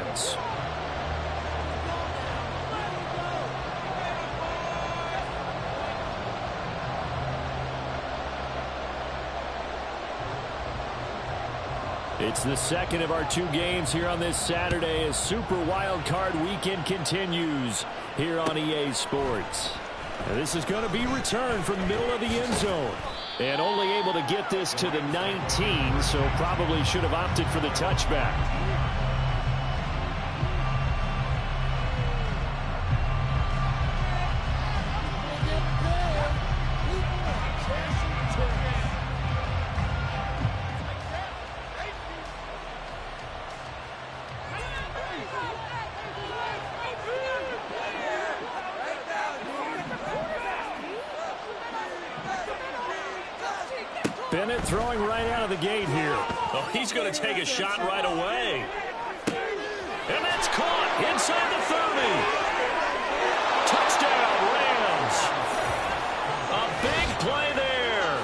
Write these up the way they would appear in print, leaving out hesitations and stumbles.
Lions. It's the second of our 2 games here on this Saturday as Super Wild Card Weekend continues here on EA Sports. Now this is going to be returned from the middle of the end zone. And only able to get this to the 19, so probably should have opted for the touchback. Bennett throwing right out of the gate here. Oh, he's going to take a shot right away. And that's caught inside the 30. Touchdown, Rams. A big play there.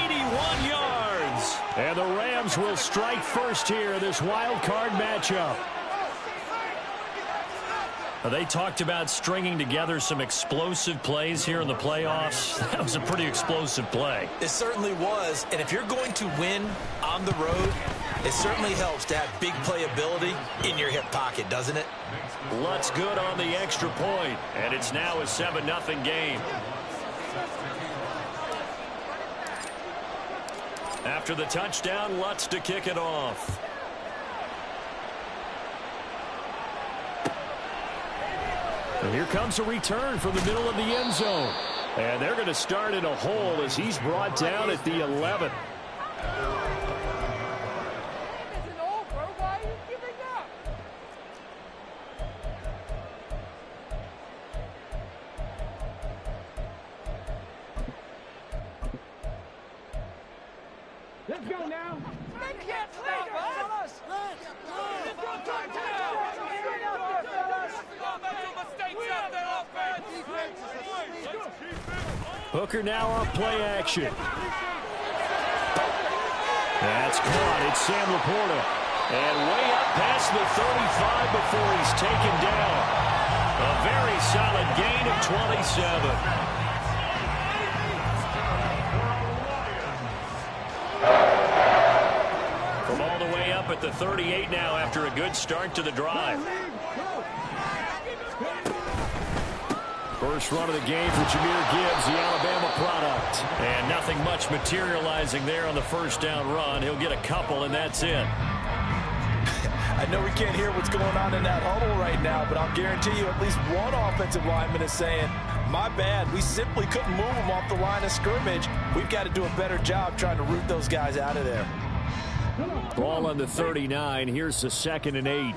81 yards. And the Rams will strike first here in this wild card matchup. They talked about stringing together some explosive plays here in the playoffs. That was a pretty explosive play. It certainly was. And if you're going to win on the road, it certainly helps to have big playability in your hip pocket, doesn't it? Lutz good on the extra point, and it's now a 7-0 game. After the touchdown, Lutz to kick it off. And here comes a return from the middle of the end zone. And they're going to start in a hole as he's brought down at the 11. Let's go now. They can't stop us. Hooker now on play action. That's caught. It's Sam Laporta. And way up past the 35 before he's taken down. A very solid gain of 27. From all the way up at the 38 now after a good start to the drive. First run of the game for Jahmyr Gibbs, the Alabama product. And nothing much materializing there on the first down run. He'll get a couple, and that's it. I know we can't hear what's going on in that huddle right now, but I'll guarantee you at least one offensive lineman is saying, my bad, we simply couldn't move them off the line of scrimmage. We've got to do a better job trying to root those guys out of there. Ball on the 39. Here's the 2nd and 8.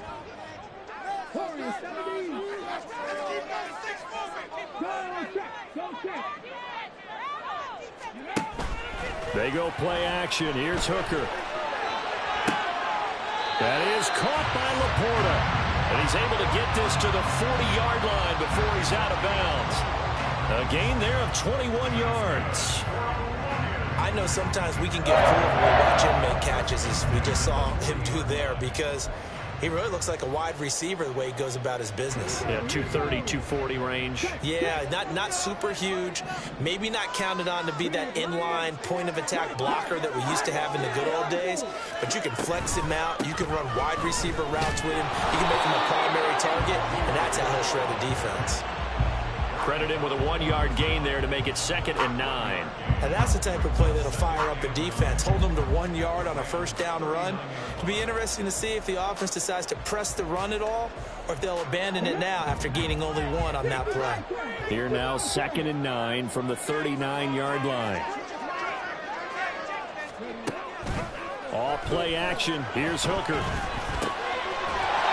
They go play action. Here's Hooker. That is caught by Laporta. And he's able to get this to the 40-yard line before he's out of bounds. A gain there of 21 yards. I know sometimes we can get fooled when we watch him make catches, as we just saw him do there, because he really looks like a wide receiver the way he goes about his business. Yeah, 230, 240 range. Yeah, not super huge. Maybe not counted on to be that inline point-of-attack blocker that we used to have in the good old days. But you can flex him out. You can run wide receiver routes with him. You can make him a primary target, and that's how he'll shred a defense. Credit him with a 1-yard gain there to make it 2nd and 9. And that's the type of play that'll fire up the defense. Hold them to 1 yard on a first down run. It'll be interesting to see if the offense decides to press the run at all, or if they'll abandon it now after gaining only 1 on that play. Here now 2nd and 9 from the 39-yard line. All play action. Here's Hooker.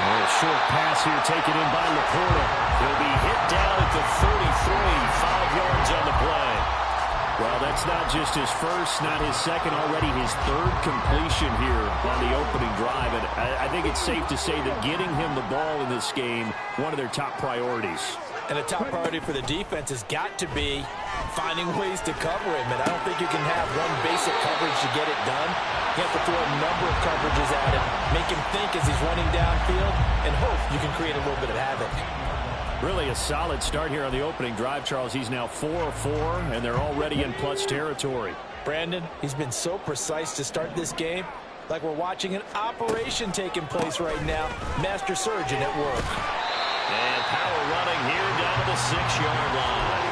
A short pass here taken in by Laporta. He'll be hit down at the 33. 5 yards on the play. Well, that's not just his first, not his second, already his third completion here on the opening drive. And I think it's safe to say that getting him the ball in this game, one of their top priorities. And a top priority for the defense has got to be finding ways to cover him. And I don't think you can have one basic coverage to get it done. You have to throw a number of coverages at him, make him think as he's running downfield, and hope you can create a little bit of havoc. Really a solid start here on the opening drive, Charles. He's now 4-4, and they're already in plus territory. Brandon, he's been so precise to start this game, like we're watching an operation taking place right now. Master surgeon at work. And power running here down to the 6-yard line.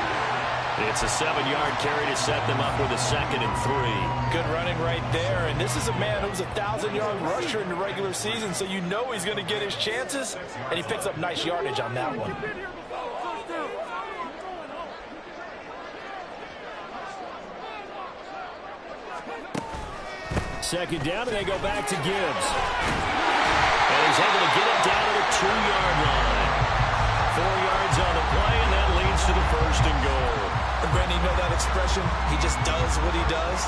It's a 7-yard carry to set them up with a 2nd and 3. Good running right there, and this is a man who's a 1,000-yard rusher in the regular season, so you know he's going to get his chances, and he picks up nice yardage on that one. Second down, and they go back to Gibbs. And he's able to get it down to the 2-yard line. 4 yards on the play, and that leads to the 1st and goal. And Brandon, you know that expression? He just does what he does.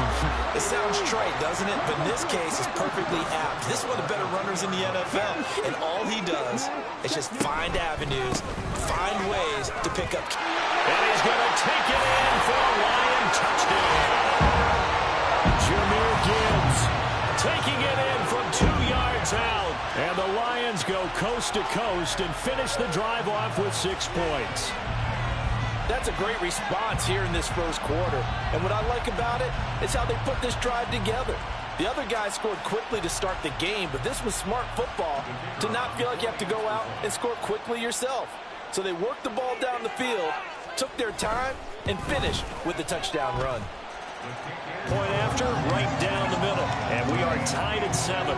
It sounds trite, doesn't it? But in this case, it's perfectly apt. This is one of the better runners in the NFL. And all he does is just find avenues, find ways to pick up. And he's going to take it in for a Lion touchdown. Jahmyr Gibbs taking it in from 2 yards out. And the Lions go coast to coast and finish the drive off with 6 points. That's a great response here in this first quarter. And what I like about it is how they put this drive together. The other guys scored quickly to start the game, but this was smart football to not feel like you have to go out and score quickly yourself. So they worked the ball down the field, took their time, and finished with the touchdown run. Point after, right down the middle. And we are tied at 7.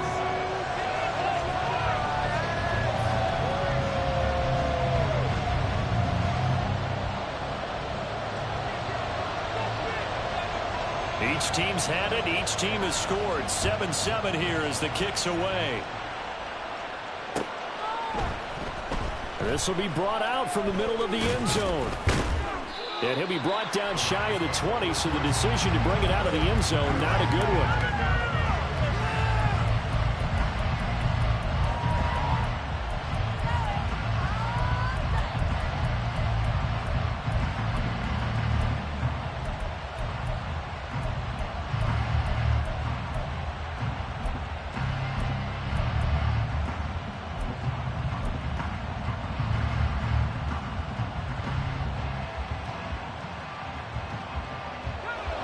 Each team's had it. Each team has scored. 7-7 here as the kick's away. This will be brought out from the middle of the end zone. And he'll be brought down shy of the 20, so the decision to bring it out of the end zone, not a good one.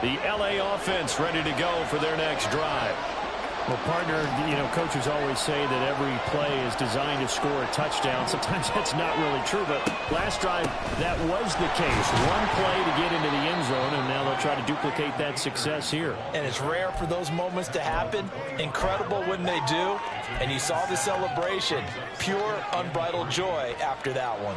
The L.A. offense ready to go for their next drive. Well, partner, you know, coaches always say that every play is designed to score a touchdown. Sometimes that's not really true, but last drive, that was the case. One play to get into the end zone, and now they'll try to duplicate that success here. And it's rare for those moments to happen. Incredible when they do. And you saw the celebration. Pure, unbridled joy after that one.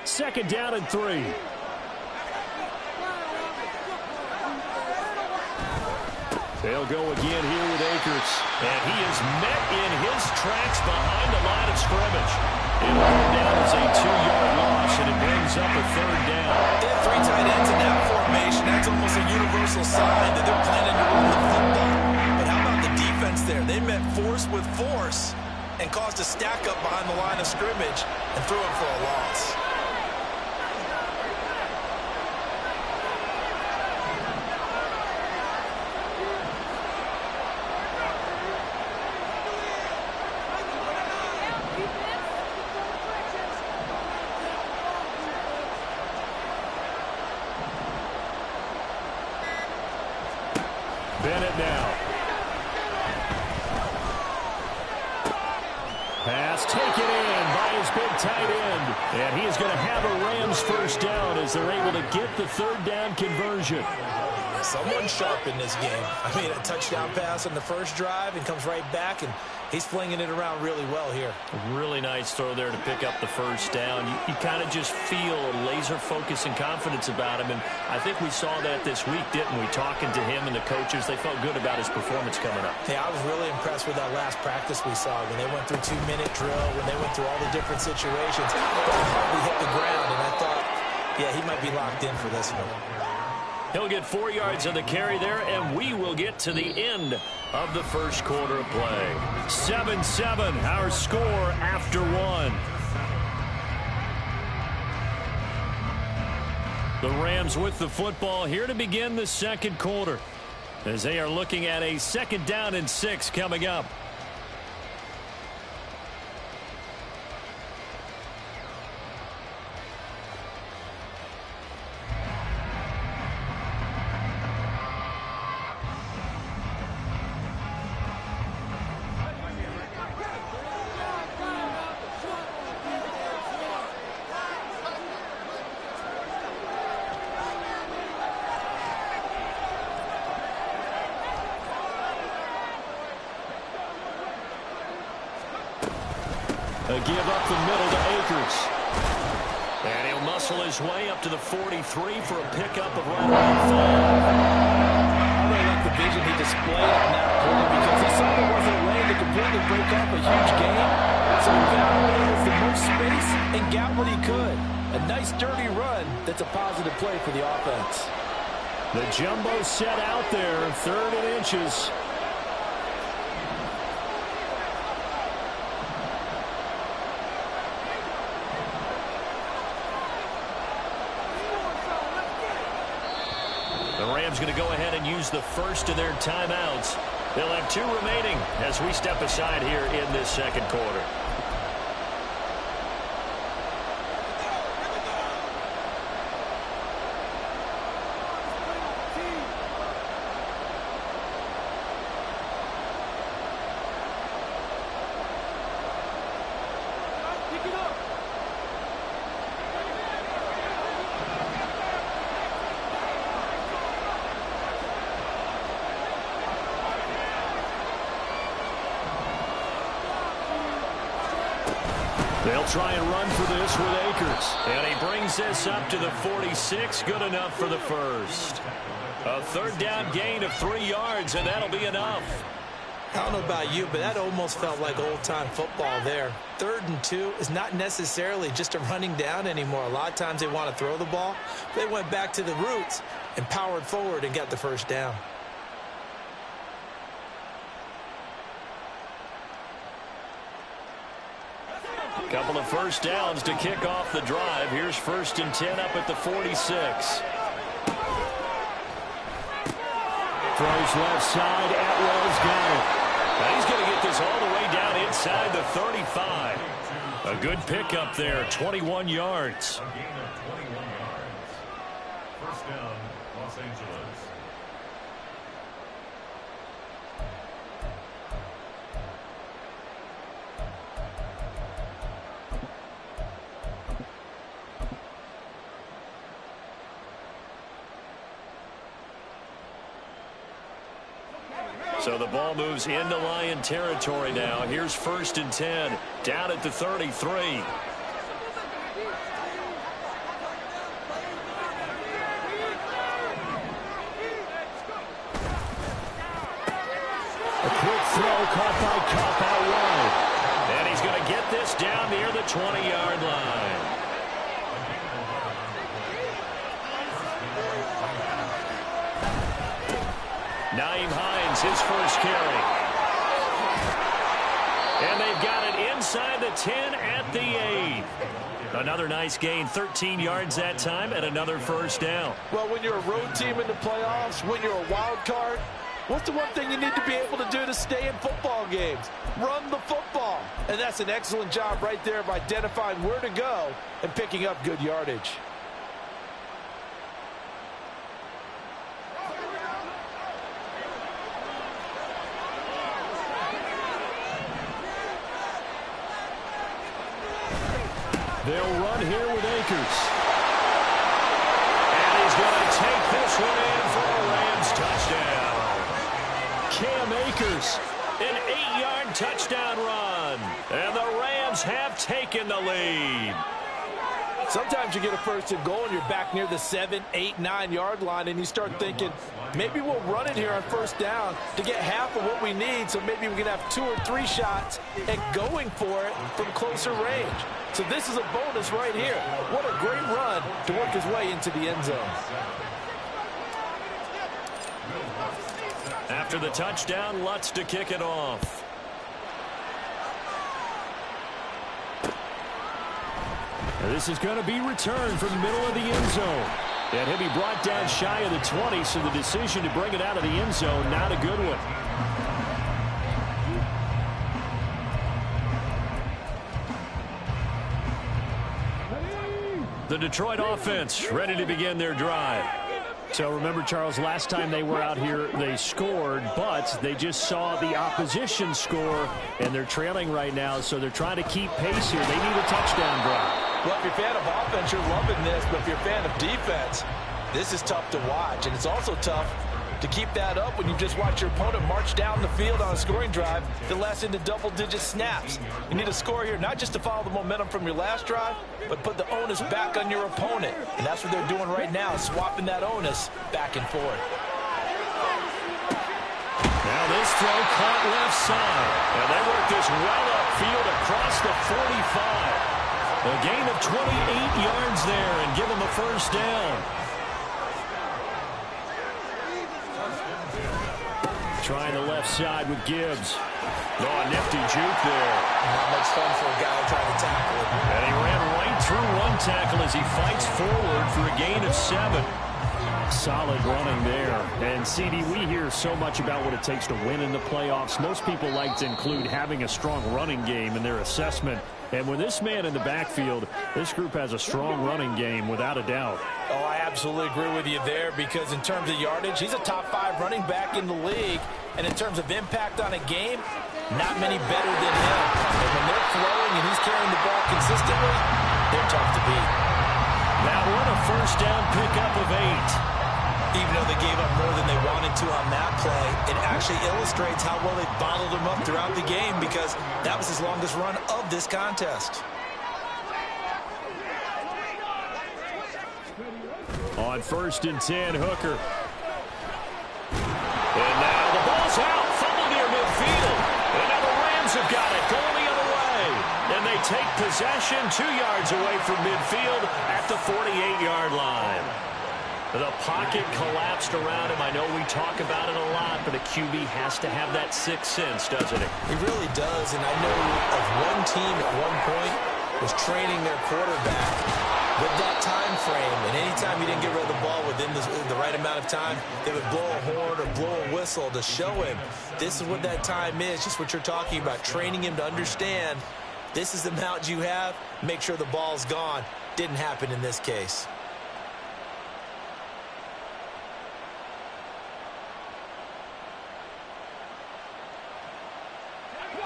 Second down and 3. They'll go again here with Akers. And he is met in his tracks behind the line of scrimmage. It'll come down as a 2-yard loss, and it brings up a 3rd down. They have 3 tight ends in that formation. That's almost a universal sign that they're planning to run the football. But how about the defense there? They met force with force and caused a stack up behind the line of scrimmage and threw him for a loss. Bennett now. Pass taken in by his big tight end. And he is going to have a Rams first down as they're able to get the 3rd down conversion. Someone sharp in this game. I mean, a touchdown pass on the first drive and comes right back and He's flinging it around really well here. A really nice throw there to pick up the first down. You kind of just feel laser focus and confidence about him, and I think we saw that this week, didn't we? Talking to him and the coaches, they felt good about his performance coming up. Yeah, I was really impressed with that last practice we saw when they went through 2-minute drill, when they went through all the different situations. He hardly hit the ground, and I thought, yeah, he might be locked in for this one. He'll get 4 yards on the carry there, and we will get to the end of the first quarter of play. 7-7, our score after one. The Rams with the football here to begin the second quarter, as they are looking at a 2nd down and 6 coming up. A give up the middle to Akers. And he'll muscle his way up to the 43 for a pickup of right around 5. I really like the vision he displayed on that play because he saw there wasn't a way to completely break off a huge game. So he found where there was the most space and got what he could. A nice dirty run that's a positive play for the offense. The jumbo set out there, 3rd and inches. The Rams going to go ahead and use the first of their timeouts. They'll have 2 remaining as we step aside here in this second quarter. They'll try and run for this with Akers. And he brings this up to the 46. Good enough for the first. A 3rd down gain of 3 yards, and that'll be enough. I don't know about you, but that almost felt like old-time football there. 3rd and 2 is not necessarily just a running down anymore. A lot of times they want to throw the ball. They went back to the roots and powered forward and got the first down. Couple of first downs to kick off the drive. Here's 1st and 10 up at the 46. Throws left side. Atwell's got it. Now he's going to get this all the way down inside the 35. A good pickup there, 21 yards. First down, Los Angeles. So the ball moves into Lion territory now. Here's 1st and 10, down at the 33. A quick throw caught by Kupp out wide. And he's going to get this down near the 20-yard line. Nyheim Hines, his first carry. And they've got it inside the 10 at the 8. Another nice gain, 13 yards that time, and another first down. Well, when you're a road team in the playoffs, when you're a wild card, what's the one thing you need to be able to do to stay in football games? Run the football. And that's an excellent job right there of identifying where to go and picking up good yardage. They'll run here with Akers. And he's going to take this one in for a Rams touchdown. Cam Akers An 8-yard touchdown run. And the Rams have taken the lead. Sometimes you get a first and goal and you're back near the 7, 8, 9-yard line and you start thinking, maybe we'll run it here on first down to get half of what we need, so maybe we can have 2 or 3 shots at going for it from closer range. So this is a bonus right here. What a great run to work his way into the end zone. After the touchdown, Lutz to kick it off. And this is going to be returned from the middle of the end zone. And he'll be brought down shy of the 20, so the decision to bring it out of the end zone, not a good one. The Detroit offense ready to begin their drive. So remember, Charles, last time they were out here, they scored, but they just saw the opposition score, and they're trailing right now, so they're trying to keep pace here. They need a touchdown drive. Well, if you're a fan of offense, you're loving this, but if you're a fan of defense, this is tough to watch, and it's also tough to keep that up when you just watch your opponent march down the field on a scoring drive that lasts into double-digit snaps. You need a score here, not just to follow the momentum from your last drive, but put the onus back on your opponent. And that's what they're doing right now, swapping that onus back and forth. Now this throw caught left side. And they work this well upfield across the 45. A gain of 28 yards there and give them a first down. Trying the left side with Gibbs. Oh, a nifty juke there. Not much fun for a guy trying to tackle him. And he ran right through one tackle as he fights forward for a gain of 7. Solid running there. And, CD, we hear so much about what it takes to win in the playoffs. Most people like to include having a strong running game in their assessment. And with this man in the backfield, this group has a strong running game without a doubt. Oh, I absolutely agree with you there, because in terms of yardage, he's a top 5 running back in the league. And in terms of impact on a game, not many better than him. And when they're flowing and he's carrying the ball consistently, they're tough to beat. That one a first down pickup of 8. Even though they gave up more than they wanted to on that play, it actually illustrates how well they bottled them up throughout the game, because that was his longest run of this contest. On 1st and 10, Hooker. And now the ball's out. Fumble near midfield. And now the Rams have got it going the other way. And they take possession 2 yards away from midfield at the 48-yard line. The pocket collapsed around him. I know we talk about it a lot, but a QB has to have that sixth sense, doesn't it? He really does, and I know of one team at one point was training their quarterback with that time frame, and anytime he didn't get rid of the ball within the right amount of time, they would blow a horn or blow a whistle to show him this is what that time is, just what you're talking about, training him to understand this is the amount you have, make sure the ball's gone. Didn't happen in this case.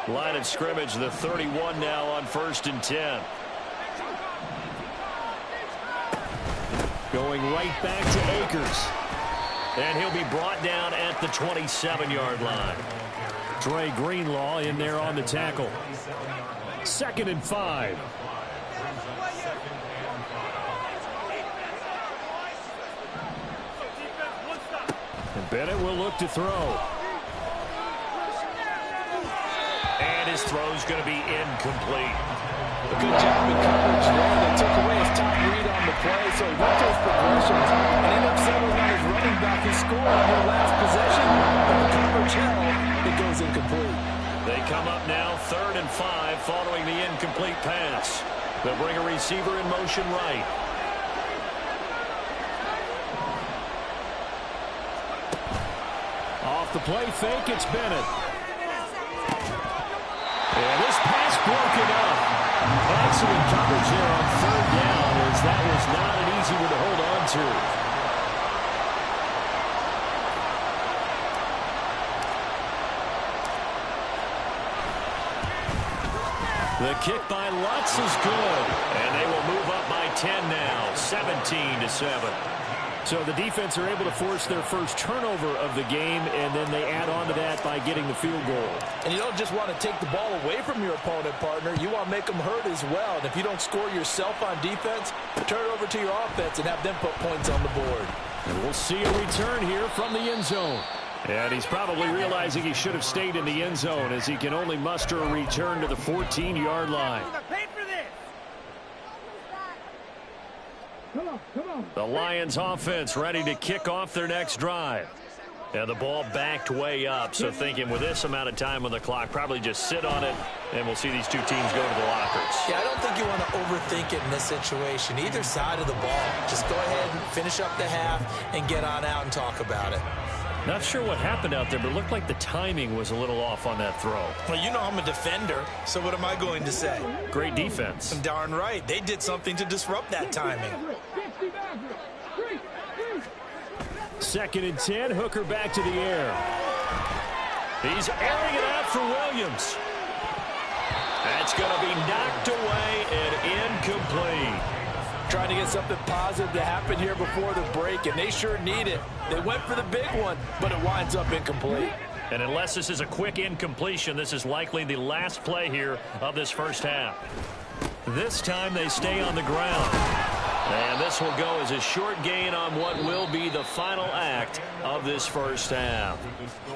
Line of scrimmage, the 31 now on 1st and 10. Going right back to Akers. And he'll be brought down at the 27-yard line. Dre Greenlaw in there on the tackle. 2nd and 5. And Bennett will look to throw. And his throw's going to be incomplete. A good job in coverage there. They took away his top read on the play, so he went to his progressions and ended up settling on his running back. He scored on their last possession, but the coverage held. It goes incomplete. They come up now 3rd and 5 following the incomplete pass. They'll bring a receiver in motion right. Off the play fake, it's Bennett. And this pass broken up. Excellent coverage there on 3rd down, as that was not an easy one to hold on to. The kick by Lutz is good, and they will move up by 10 now, 17-7. So the defense are able to force their first turnover of the game, and then they add on to that by getting the field goal. And you don't just want to take the ball away from your opponent, partner. You want to make them hurt as well. And if you don't score yourself on defense, turn it over to your offense and have them put points on the board. And we'll see a return here from the end zone. And he's probably realizing he should have stayed in the end zone as he can only muster a return to the 14-yard line. Come on. The Lions offense ready to kick off their next drive. And the ball backed way up, so thinking with this amount of time on the clock, probably just sit on it, and we'll see these two teams go to the lockers. Yeah, I don't think you want to overthink it in this situation. Either side of the ball, just go ahead and finish up the half and get on out and talk about it. Not sure what happened out there, but it looked like the timing was a little off on that throw. Well, you know I'm a defender, so what am I going to say? Great defense. Darn right. They did something to disrupt that timing. 2nd and 10. Hooker back to the air. He's airing it out for Williams. That's going to be knocked away and incomplete. Trying to get something positive to happen here before the break, and they sure need it. They went for the big one, but it winds up incomplete. And unless this is a quick incompletion, this is likely the last play here of this first half. This time they stay on the ground. And this will go as a short gain on what will be the final act of this first half.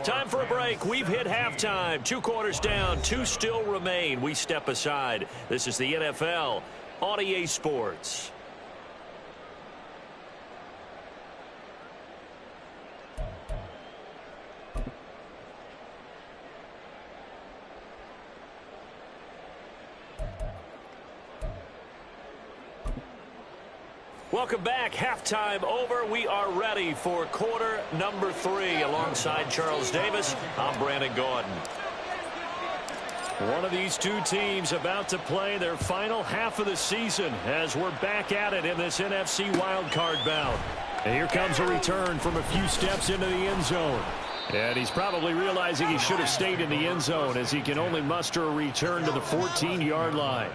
Time for a break. We've hit halftime. 2 quarters down, 2 still remain. We step aside. This is the NFL on EA Sports. Welcome back. Halftime over. We are ready for quarter number 3. Alongside Charles Davis, I'm Brandon Gordon. One of these two teams about to play their final half of the season as we're back at it in this NFC wildcard bout. And here comes a return from a few steps into the end zone. And he's probably realizing he should have stayed in the end zone as he can only muster a return to the 14-yard line.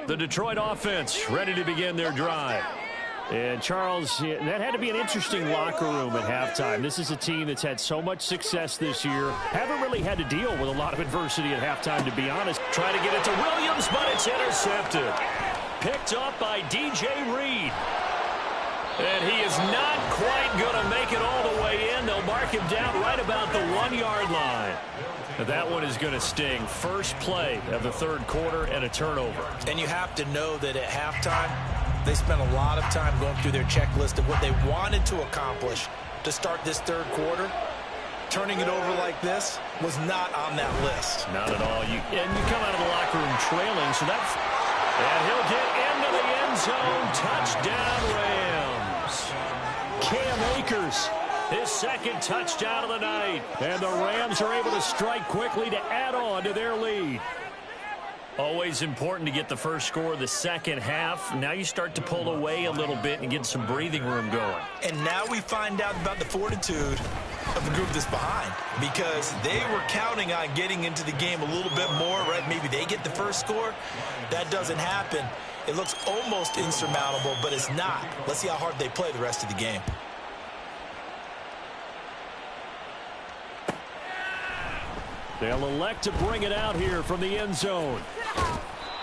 The Detroit offense ready to begin their drive. And Charles, that had to be an interesting locker room at halftime. This is a team that's had so much success this year. Haven't really had to deal with a lot of adversity at halftime, to be honest. Try to get it to Williams, but it's intercepted. Picked up by DJ Reed. And he is not quite going to make it all the way in. They'll mark him down right about the 1-yard line. That one is going to sting. First play of the third quarter and a turnover. And you have to know that at halftime, they spent a lot of time going through their checklist of what they wanted to accomplish to start this third quarter. Turning it over like this was not on that list. Not at all. And you come out of the locker room trailing, so that's... And he'll get into the end zone. Touchdown, Rams. Cam Akers, his second touchdown of the night. And the Rams are able to strike quickly to add on to their lead. Always important to get the first score of the second half. Now you start to pull away a little bit and get some breathing room going. And now we find out about the fortitude of the group that's behind, because they were counting on getting into the game a little bit more, right? Maybe they get the first score. That doesn't happen. It looks almost insurmountable, but it's not. Let's see how hard they play the rest of the game. They'll elect to bring it out here from the end zone.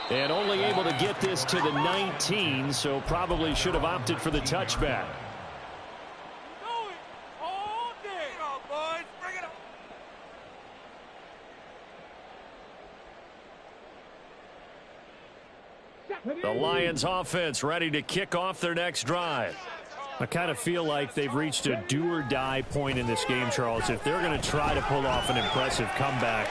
And only able to get this to the 19, so probably should have opted for the touchback. The Lions offense ready to kick off their next drive. I kind of feel like they've reached a do-or-die point in this game, Charles. If they're going to try to pull off an impressive comeback,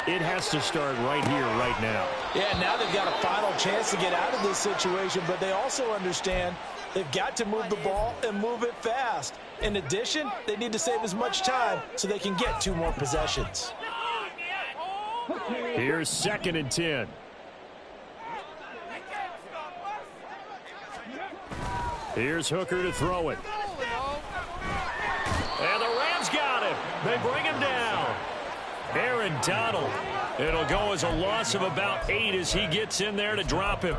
it has to start right here, right now. Yeah, now they've got a final chance to get out of this situation, but they also understand they've got to move the ball and move it fast. In addition, they need to save as much time so they can get 2 more possessions. Here's 2nd and 10. Here's Hooker to throw it. And the Rams got him. They bring him down. Aaron Donald. It'll go as a loss of about 8 as he gets in there to drop him.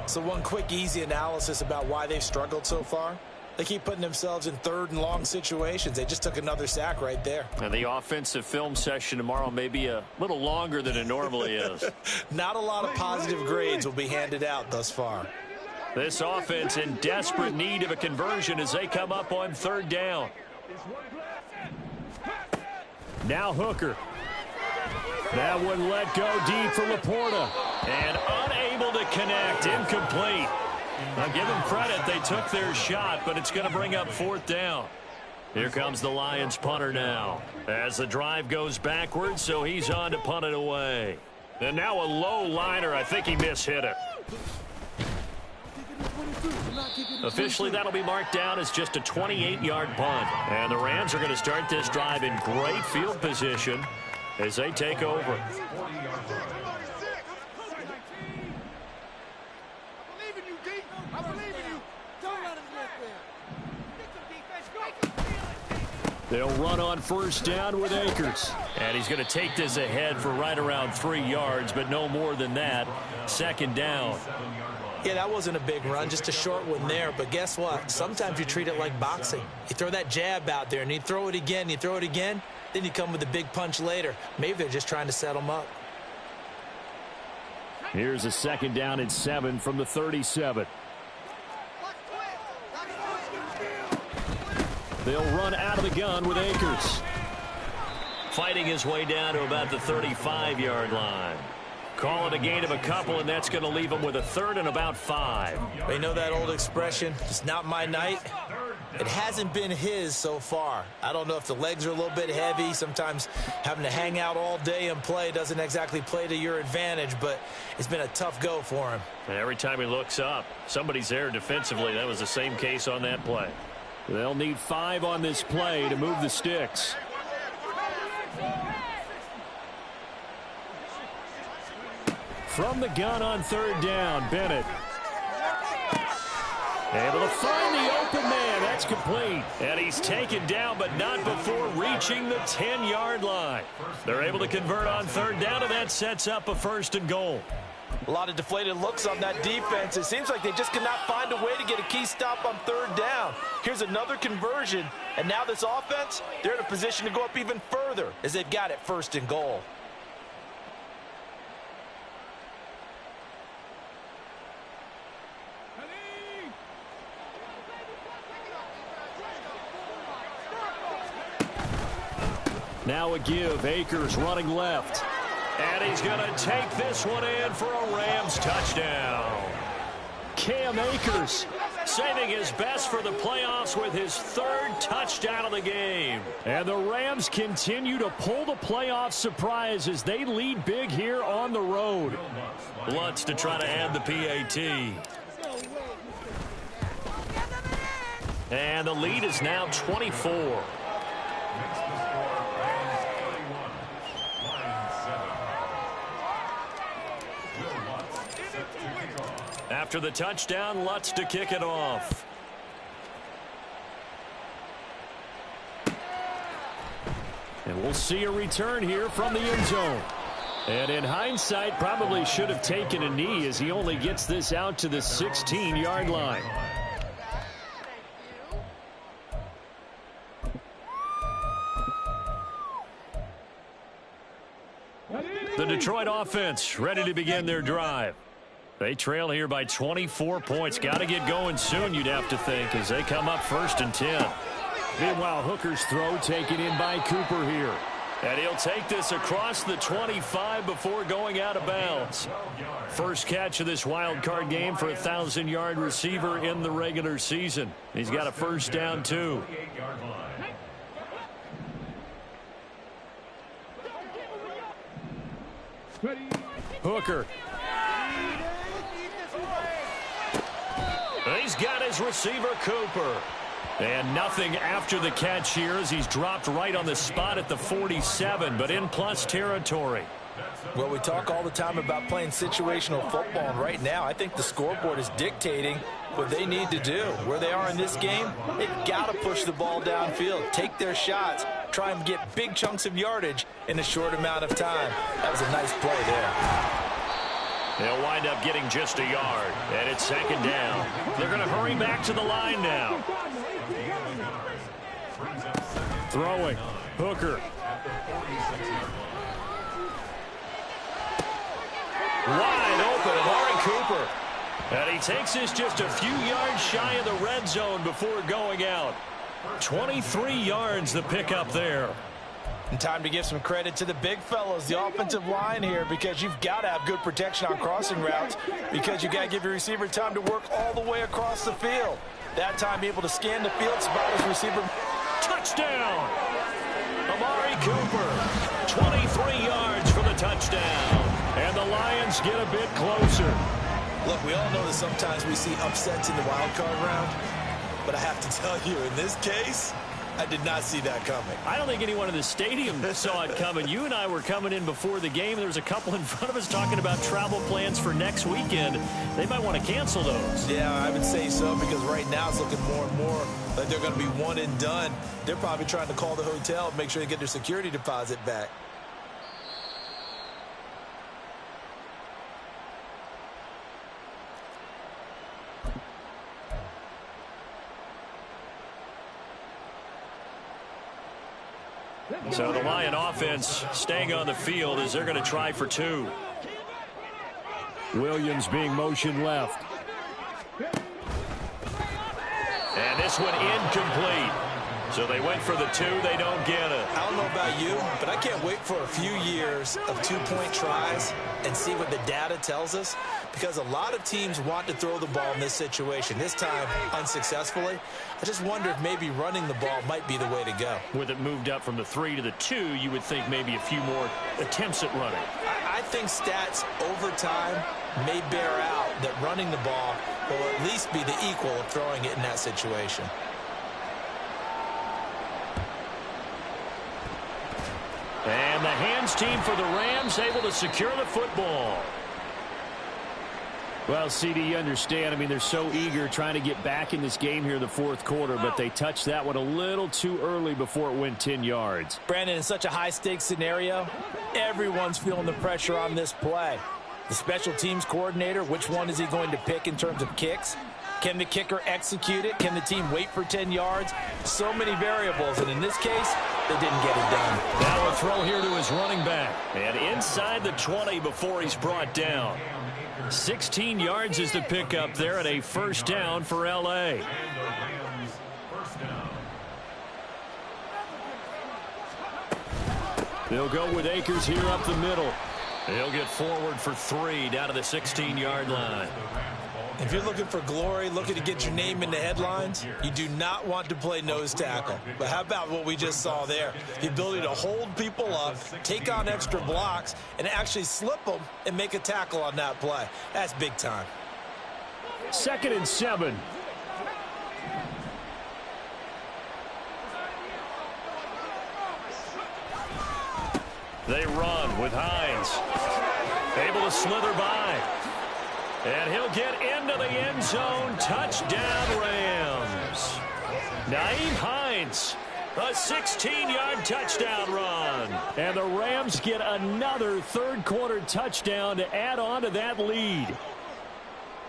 So one quick, easy analysis about why they've struggled so far. They keep putting themselves in 3rd and long situations. They just took another sack right there. And the offensive film session tomorrow may be a little longer than it normally is. Not a lot of positive grades will be handed out thus far. This offense in desperate need of a conversion as they come up on 3rd down. Now Hooker. That one let go deep for Laporta. And unable to connect. Incomplete. I'll give them credit. They took their shot, but it's going to bring up 4th down. Here comes the Lions punter now. As the drive goes backwards, so he's on to punt it away. And now a low liner. I think he mishit it. Officially, that'll be marked down as just a 28-yard punt. And the Rams are going to start this drive in great field position as they take over. They'll run on 1st down with Akers. And he's going to take this ahead for right around 3 yards, but no more than that. 2nd down. Yeah, that wasn't a big run, just a short one there. But guess what? Sometimes you treat it like boxing. You throw that jab out there, and you throw it again, you throw it again, then you come with a big punch later. Maybe they're just trying to set them up. Here's a 2nd down and 7 from the 37. They'll run out of the gun with Akers. Fighting his way down to about the 35-yard line. Call it a gain of a couple, and that's going to leave him with a 3rd and about 5. You know that old expression, it's not my night? It hasn't been his so far. I don't know if the legs are a little bit heavy. Sometimes having to hang out all day and play doesn't exactly play to your advantage, but it's been a tough go for him. And every time he looks up, somebody's there defensively. That was the same case on that play. They'll need 5 on this play to move the sticks. From the gun on 3rd down, Bennett. Able to find the open man. That's complete. And he's taken down, but not before reaching the 10-yard line. They're able to convert on 3rd down, and that sets up a 1st and goal. A lot of deflated looks on that defense. It seems like they just cannot find a way to get a key stop on 3rd down. Here's another conversion, and now this offense, they're in a position to go up even further as they've got it 1st and goal. Now a give. Akers running left. And he's going to take this one in for a Rams touchdown. Cam Akers saving his best for the playoffs with his 3rd touchdown of the game. And the Rams continue to pull the playoff surprise as they lead big here on the road. Lutz to try to add the PAT. And the lead is now 24. After the touchdown, Lutz to kick it off. And we'll see a return here from the end zone. And in hindsight, probably should have taken a knee as he only gets this out to the 16-yard line. The Detroit offense ready to begin their drive. They trail here by 24 points. Got to get going soon, you'd have to think, as they come up 1st and 10. Meanwhile, Hooker's throw taken in by Cooper here. And he'll take this across the 25 before going out of bounds. First catch of this wild card game for a 1,000-yard receiver in the regular season. He's got a 1st down, too. Hooker. He's got his receiver, Cooper. And nothing after the catch here as he's dropped right on the spot at the 47, but in plus territory. Well, we talk all the time about playing situational football, and right now I think the scoreboard is dictating what they need to do. Where they are in this game, they've got to push the ball downfield, take their shots, try and get big chunks of yardage in a short amount of time. That was a nice play there. They'll wind up getting just a yard, and it's second down. They're going to hurry back to the line now. Throwing. Hooker. Wide open, Amari Cooper. And he takes this just a few yards shy of the red zone before going out. 23 yards the pickup there. And time to give some credit to the big fellows, the offensive line here, because you've got to have good protection on crossing routes, because you've got to give your receiver time to work all the way across the field. That time, be able to scan the field, spot his receiver. Touchdown! Amari Cooper, 23 yards for the touchdown. And the Lions get a bit closer. Look, we all know that sometimes we see upsets in the wild card round, but I have to tell you, in this case, I did not see that coming. I don't think anyone in the stadium saw it coming. You and I were coming in before the game. There was a couple in front of us talking about travel plans for next weekend. They might want to cancel those. Yeah, I would say so, because right now it's looking more and more like they're going to be one and done. They're probably trying to call the hotel and make sure they get their security deposit back. So the Lion offense staying on the field as they're going to try for two. Williams being motion left. And this one incomplete. So they went for the two. They don't get it. I don't know about you, but I can't wait for a few years of two-point tries and see what the data tells us, because a lot of teams want to throw the ball in this situation. This time, unsuccessfully. I just wonder if maybe running the ball might be the way to go. With it moved up from the 3 to the 2, you would think maybe a few more attempts at running. I think stats over time may bear out that running the ball will at least be the equal of throwing it in that situation. And the hands team for the Rams able to secure the football. Well, CD, you understand. I mean, they're so eager trying to get back in this game here in the fourth quarter, but they touched that one a little too early before it went 10 yards. Brandon, in such a high-stakes scenario, everyone's feeling the pressure on this play. The special teams coordinator, which one is he going to pick in terms of kicks? Can the kicker execute it? Can the team wait for 10 yards? So many variables, and in this case, they didn't get it done. Now a throw here to his running back. And inside the 20 before he's brought down. 16 yards is the pickup there, and a first down for L.A. They'll go with Akers here up the middle. He'll get forward for 3 down to the 16-yard line. If you're looking for glory, looking to get your name in the headlines, you do not want to play nose tackle. But how about what we just saw there? The ability to hold people up, take on extra blocks, and actually slip them and make a tackle on that play. That's big time. 2nd and 7. They run with Hines. Able to slither by. And he'll get into the end zone. Touchdown, Rams. Nyheim Hines, a 16-yard touchdown run. And the Rams get another third-quarter touchdown to add on to that lead.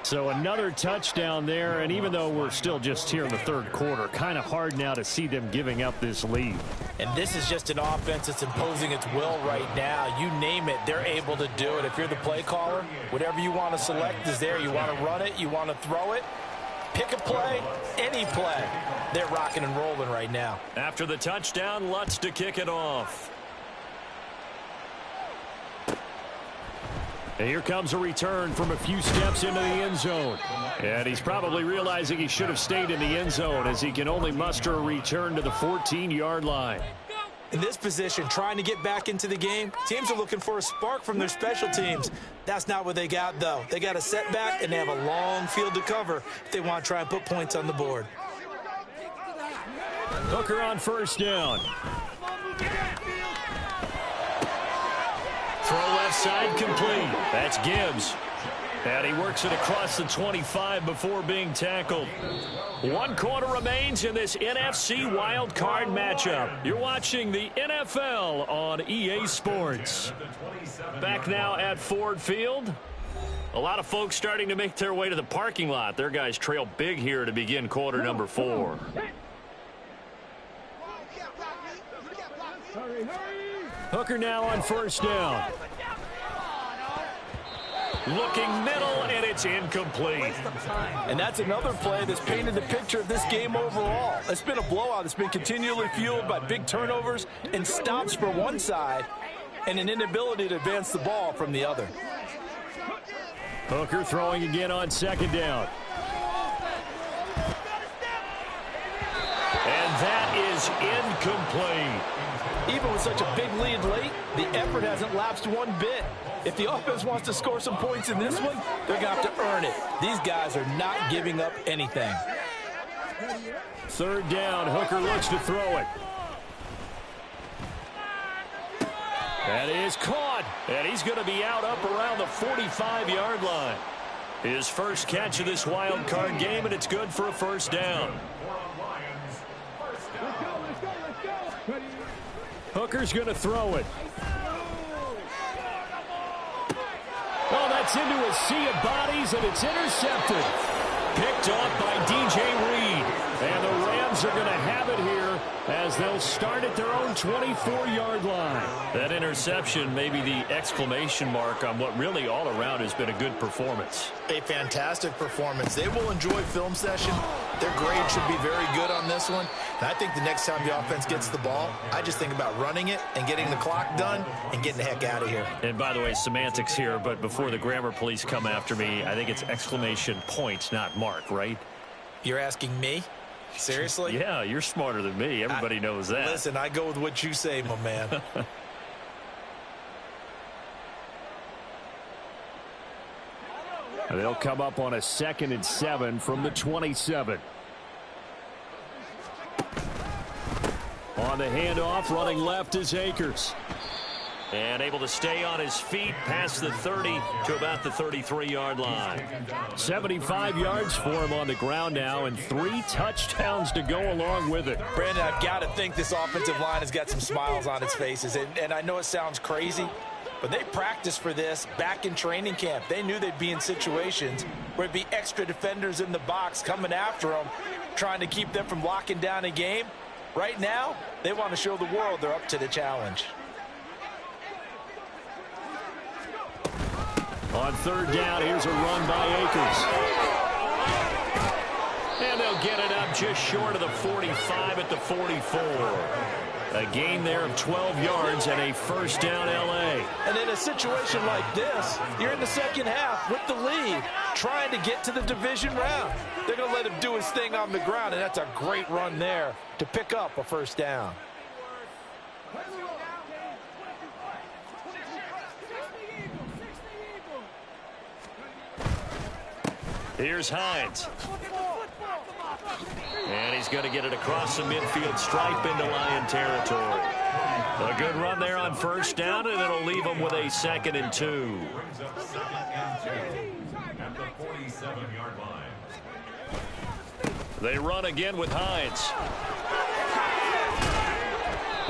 So another touchdown there, and even though we're still just here in the third quarter, kind of hard now to see them giving up this lead. And this is just an offense that's imposing its will right now. You name it, they're able to do it. If you're the play caller, whatever you want to select is there. You want to run it, you want to throw it, pick a play, any play. They're rocking and rolling right now. After the touchdown, Lutz to kick it off. And here comes a return from a few steps into the end zone. And he's probably realizing he should have stayed in the end zone, as he can only muster a return to the 14-yard line. In this position, trying to get back into the game, teams are looking for a spark from their special teams. That's not what they got, though. They got a setback, and they have a long field to cover if they want to try and put points on the board. Hooker on first down. Throw left side complete. That's Gibbs. And he works it across the 25 before being tackled. 1 quarter remains in this NFC Wild Card matchup. You're watching the NFL on EA Sports. Back now at Ford Field. A lot of folks starting to make their way to the parking lot. Their guys trail big here to begin quarter number 4. Hooker now on first down. Looking middle, and it's incomplete. And that's another play that's painted the picture of this game overall. It's been a blowout. It's been continually fueled by big turnovers and stops for one side and an inability to advance the ball from the other. Hooker throwing again on second down. And that is incomplete. Even with such a big lead late, the effort hasn't lapsed one bit. If the offense wants to score some points in this one, they're going to have to earn it. These guys are not giving up anything. Third down, Hooker looks to throw it. That is caught, and he's going to be out up around the 45-yard line. His first catch of this wild card game, and it's good for a first down. Hooker's going to throw it. Oh, that's into a sea of bodies, and it's intercepted. Picked off by DJ Reed. And the Rams are going to have it here as they'll start at their own 24-yard line. That interception may be the exclamation mark on what really all around has been a good performance. A fantastic performance. They will enjoy film session. Their grade should be very good on this one. And I think the next time the offense gets the ball, I just think about running it and getting the clock done and getting the heck out of here. And by the way, semantics here, but before the grammar police come after me, I think it's exclamation point, not mark, right? You're asking me? Seriously? Yeah, you're smarter than me. Everybody knows that. Listen, I go with what you say, my man. They'll come up on a 2nd and 7 from the 27. On the handoff, running left is Akers. And able to stay on his feet past the 30 to about the 33-yard line. 75 yards for him on the ground now, and 3 touchdowns to go along with it. Brandon, I've got to think this offensive line has got some smiles on its faces. And I know it sounds crazy, but they practiced for this back in training camp. They knew they'd be in situations where it'd be extra defenders in the box coming after them, trying to keep them from locking down a game. Right now, they want to show the world they're up to the challenge. On third down, here's a run by Akers. And they'll get it up just short of the 45 at the 44. A gain there of 12 yards and a first down L.A. And in a situation like this, you're in the second half with the lead, trying to get to the division round. They're going to let him do his thing on the ground, and that's a great run there to pick up a first down. Here's Hines. And he's going to get it across the midfield stripe into Lion territory. A good run there on first down, and it'll leave him with a 2nd and 2. At the 47-yard line. They run again with Hines.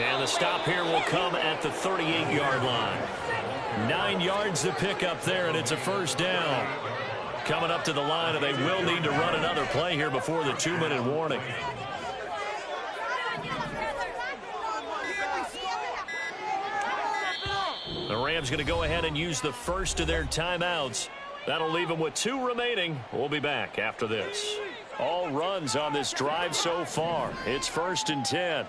And the stop here will come at the 38-yard line. 9 yards to pick up there, and it's a first down. Coming up to the line, and they will need to run another play here before the 2-minute warning. The Rams going to go ahead and use the first of their timeouts. That'll leave them with 2 remaining. We'll be back after this. All runs on this drive so far. It's 1st and 10.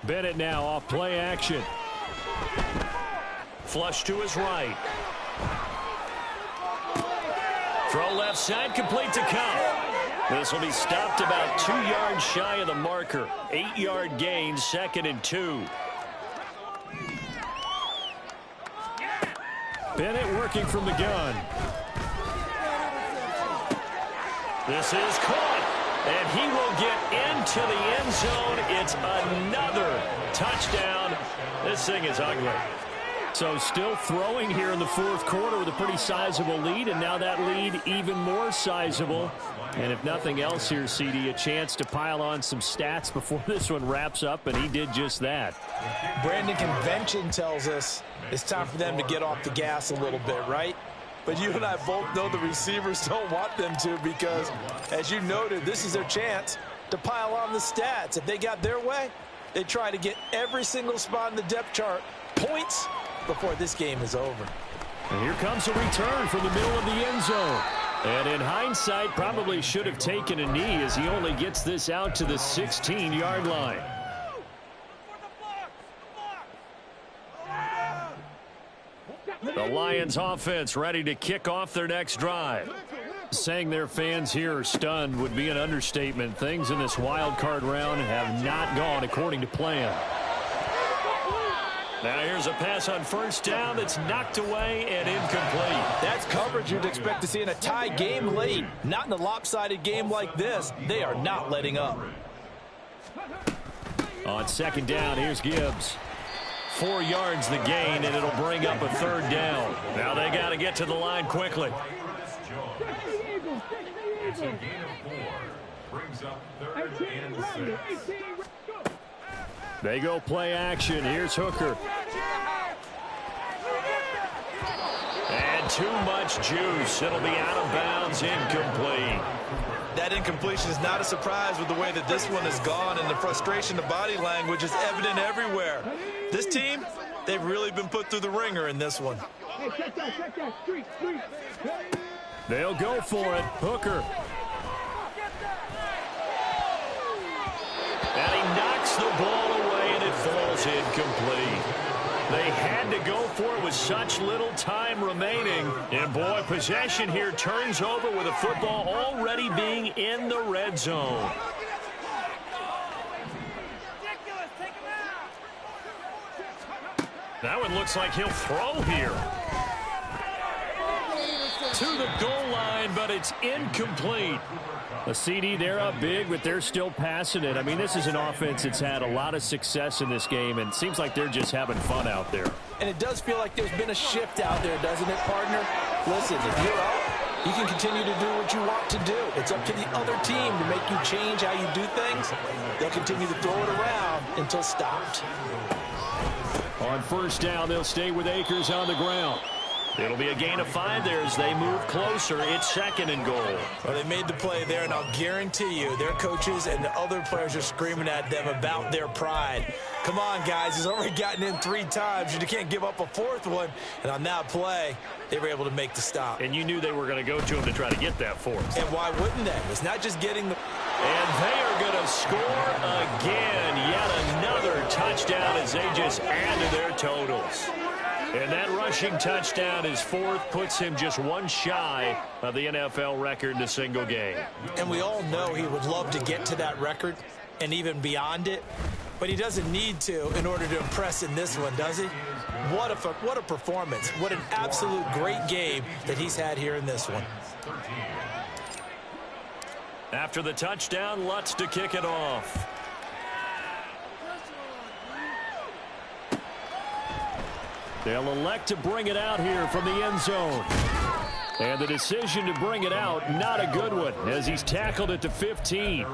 Bennett now off play action. Flush to his right. Throw left side, complete to Kupp. This will be stopped about 2 yards shy of the marker. 8-yard gain, 2nd and 2. Bennett working from the gun. This is caught. And he will get into the end zone. It's another touchdown. This thing is ugly. So still throwing here in the fourth quarter with a pretty sizable lead, and now that lead even more sizable. And if nothing else here, CD, a chance to pile on some stats before this one wraps up, and he did just that. Brandon, convention tells us it's time for them to get off the gas a little bit, right? But you and I both know the receivers don't want them to because, as you noted, this is their chance to pile on the stats. If they got their way, they try to get every single spot in the depth chart points before this game is over. And here comes a return from the middle of the end zone. And in hindsight, probably should have taken a knee as he only gets this out to the 16-yard line. The Lions offense ready to kick off their next drive. Saying their fans here are stunned would be an understatement. Things in this wild card round have not gone according to plan. Now here's a pass on first down that's knocked away and incomplete. That's coverage you'd expect to see in a tie game late. Not in a lopsided game like this. They are not letting up. On second down, here's Gibbs. 4 yards the gain, and it'll bring up a third down. Now they got to get to the line quickly. It's a gain of 4. Brings up 3rd and 6. They go play action. Here's Hooker. And too much juice. It'll be out of bounds, incomplete. That incompletion is not a surprise with the way that this one has gone, and the frustration, the body language is evident everywhere. This team, they've really been put through the ringer in this one. They'll go for it. Hooker. And he knocks the ball away, and it falls incomplete. They had to go for it with such little time remaining. And, boy, possession here turns over with a football already being in the red zone. That one looks like he'll throw here. To the goal line, but it's incomplete. The CD, they're up big, but they're still passing it. I mean, this is an offense that's had a lot of success in this game, and it seems like they're just having fun out there. And it does feel like there's been a shift out there, doesn't it, partner? Listen, if you're up, you can continue to do what you want to do. It's up to the other team to make you change how you do things. They'll continue to throw it around until stopped. On first down, they'll stay with Akers on the ground. It'll be a gain of 5 there as they move closer. It's 2nd and goal. Well, they made the play there, and I'll guarantee you their coaches and the other players are screaming at them about their pride. Come on, guys. He's already gotten in 3 times. You can't give up a 4th one. And on that play, they were able to make the stop. And you knew they were going to go to him to try to get that 4th. And why wouldn't they? It's not just getting the... And they are going to score again. Yet another touchdown as they just add to their totals. And that rushing touchdown is 4th, puts him just 1 shy of the NFL record in a single game. And we all know he would love to get to that record and even beyond it, but he doesn't need to in order to impress in this one, does he? What a performance. What an absolute great game that he's had here in this one. After the touchdown, Lutz to kick it off. They'll elect to bring it out here from the end zone. And the decision to bring it out, not a good one, as he's tackled at the 15.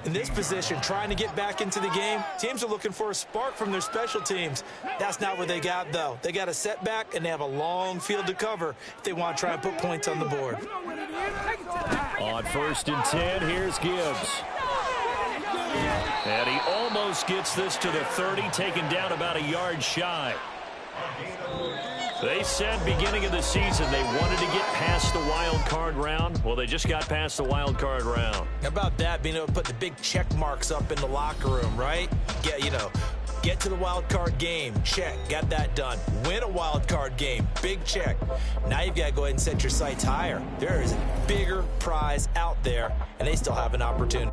In this position, trying to get back into the game, teams are looking for a spark from their special teams. That's not what they got, though. They got a setback, and they have a long field to cover if they want to try and put points on the board. On 1st and 10, here's Gibbs. And he almost gets this to the 30, taken down about a yard shy. They said beginning of the season they wanted to get past the wild card round. Well, they just got past the wild card round. How about that, being able to put the big check marks up in the locker room, right? Get to the wild card game, check, got that done. Win a wild card game, big check. Now you've got to go ahead and set your sights higher. There is a bigger prize out there, and they still have an opportunity.